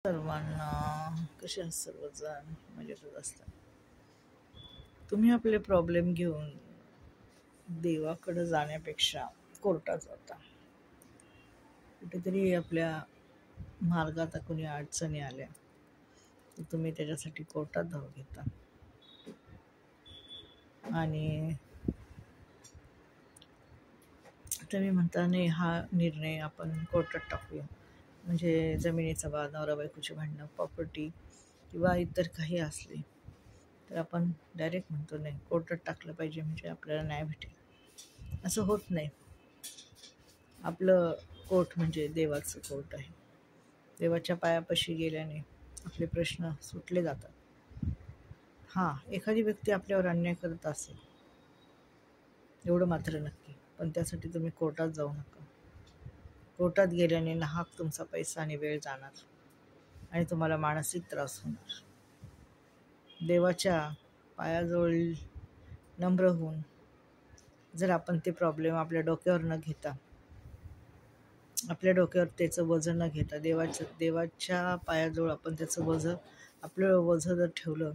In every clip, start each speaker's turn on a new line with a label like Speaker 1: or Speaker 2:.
Speaker 1: सर्वांना. कसे आहात सर्वजण? मजेतच असतात. तुम्ही आपले प्रॉब्लेम घेऊन देवाकडे जाण्यापेक्षा कोर्टात जाता. कुठेतरी आपल्या मार्गात कोणी अडचणी आल्या तर तुम्ही त्याच्यासाठी कोर्टात धाव घेता आणि तुम्ही म्हणता नाही, हा निर्णय आपण कोर्टात टाकूया. म्हणजे जमिनीचा वाद, नवरा बायकोची भांडणं, प्रॉपर्टी किंवा इतर काही असले तर आपण डायरेक्ट म्हणतो नाही, कोर्टात टाकलं पाहिजे म्हणजे आपल्याला न्याय भेटेल. असं होत नाही. आपलं कोर्ट म्हणजे देवाचं कोर्ट आहे. देवाच्या पायापाशी गेल्याने आपले प्रश्न सुटले जातात. हां, एखादी व्यक्ती आपल्यावर अन्याय करत असेल एवढं मात्र नक्की, पण त्यासाठी तुम्ही कोर्टात जाऊ नका. कोर्टात गेल्याने नाहक तुमचा पैसा आणि वेळ जाणार आणि तुम्हाला मानसिक त्रास होणार. देवाच्या पायाजवळ नम्र होऊन जर आपण ते प्रॉब्लेम आपल्या डोक्यावर न घेता, आपल्या डोक्यावर त्याचं वजन न घेता देवाच्या पायाजवळ आपण त्याचं आपलं वजं जर ठेवलं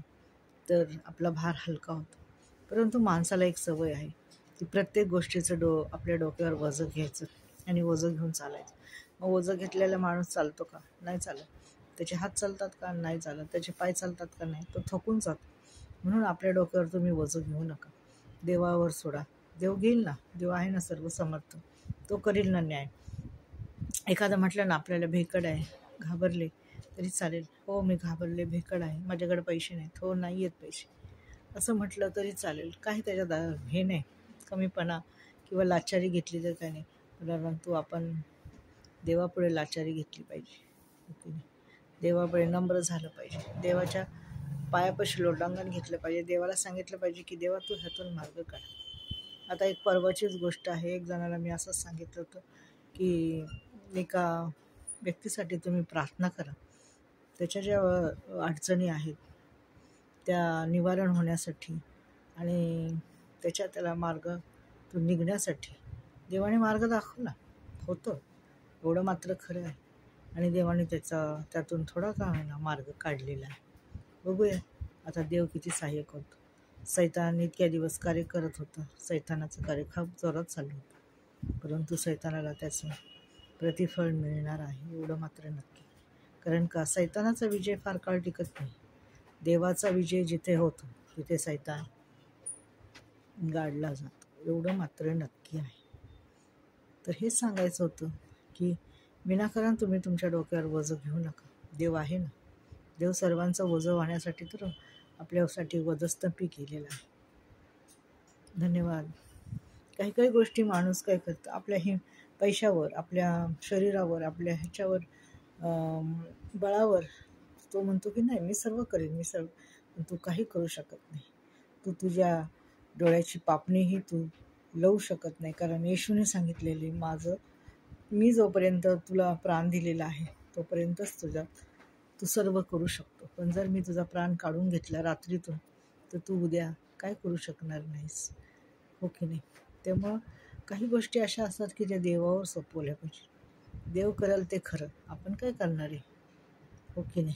Speaker 1: तर आपला भार हलका होतो. परंतु माणसाला एक सवय आहे की प्रत्येक गोष्टीचं आपल्या डोक्यावर वजं घ्यायचं आणि वजं घेऊन चालायचं. मग वजं घेतलेला माणूस चालतो का? नाही चालत. त्याचे हात चालतात का? नाही चालत. त्याचे पाय चालतात का? नाही. तो थकून जातो. म्हणून आपल्या डोक्यावर तुम्ही वजं घेऊ नका. देवावर सोडा. देव घेईल ना. देव आहे ना सर्वसमर्थ. तो करील ना न्याय. एखादं म्हटलं ना आपल्याला भेकड आहे, घाबरले तरी चालेल. हो, मी घाबरले, भेकड आहे, माझ्याकडे पैसे नाहीत, हो नाही आहेत पैसे, असं म्हटलं तरी चालेल. काही त्याच्यात हे नाही, कमीपणा किंवा लाचारी घेतली तर काही नाही. परंतु आपण देवापुढे लाचारी घेतली पाहिजे. देवापुढे नम्र झालं पाहिजे. देवाच्या पायापाशी लोटांगण घेतलं पाहिजे. देवाला सांगितलं पाहिजे की देवा तू ह्यातून मार्ग काढ. आता एक परवाचीच गोष्ट आहे. एक जणाला मी असंच सांगितलं होतं की एका व्यक्तीसाठी तुम्ही प्रार्थना करा. त्याच्या ज्या अडचणी आहेत त्या निवारण होण्यासाठी आणि त्याला मार्ग तो निघण्यासाठी देवाने मार्ग दाखवला. होतं एवढं मात्र खरं आहे. आणि देवाने त्यातून थोडा का होईना मार्ग काढलेला आहे. बघूया आता देव किती सहाय्य करतो. सैतान इतक्या दिवस कार्य करत होता. सैतानाचं कार्य खूप जोरात चालू होतं. परंतु सैतानाला त्याचं प्रतिफळ मिळणार आहे एवढं मात्र नक्की. कारण का सैतानाचा विजय फार काळ टिकत नाही. देवाचा विजय जिथे होतो तिथे सैतान गाडला जातो एवढं मात्र नक्की आहे. तर हेच सांगायचं होतं की विनाकारण तुम्ही तुमच्या डोक्यावर वजं घेऊ नका. देव आहे ना. देव सर्वांचं वजं वाहण्यासाठी तर आपल्यासाठी वधस्तंभी केलेला आहे. धन्यवाद. काही गोष्टी माणूस काय करतं, आपल्या पैशावर, आपल्या शरीरावर, आपल्या ह्याच्यावर बळावर तो म्हणतो की नाही मी सर्व करेन, मी सर्व. पण तू काही करू शकत नाही. तू तुझ्या डोळ्याची पापणीही तू लावू शकत नाही. कारण येशूने सांगितलेले मी जोपर्यंत तुला प्राण दिलेला आहे तोपर्यंतच तू सर्व करू शकतो. पण जर मी तुझा प्राण काढून घेतला रात्रीतून तर तू उद्या काय करू शकणार नाहीस. हो की नाही. त्यामुळं काही गोष्टी अशा असतात की त्या देवावर सोपवल्या पाहिजे. देव करेल ते खरं, आपण काय करणार आहे. हो की नाही.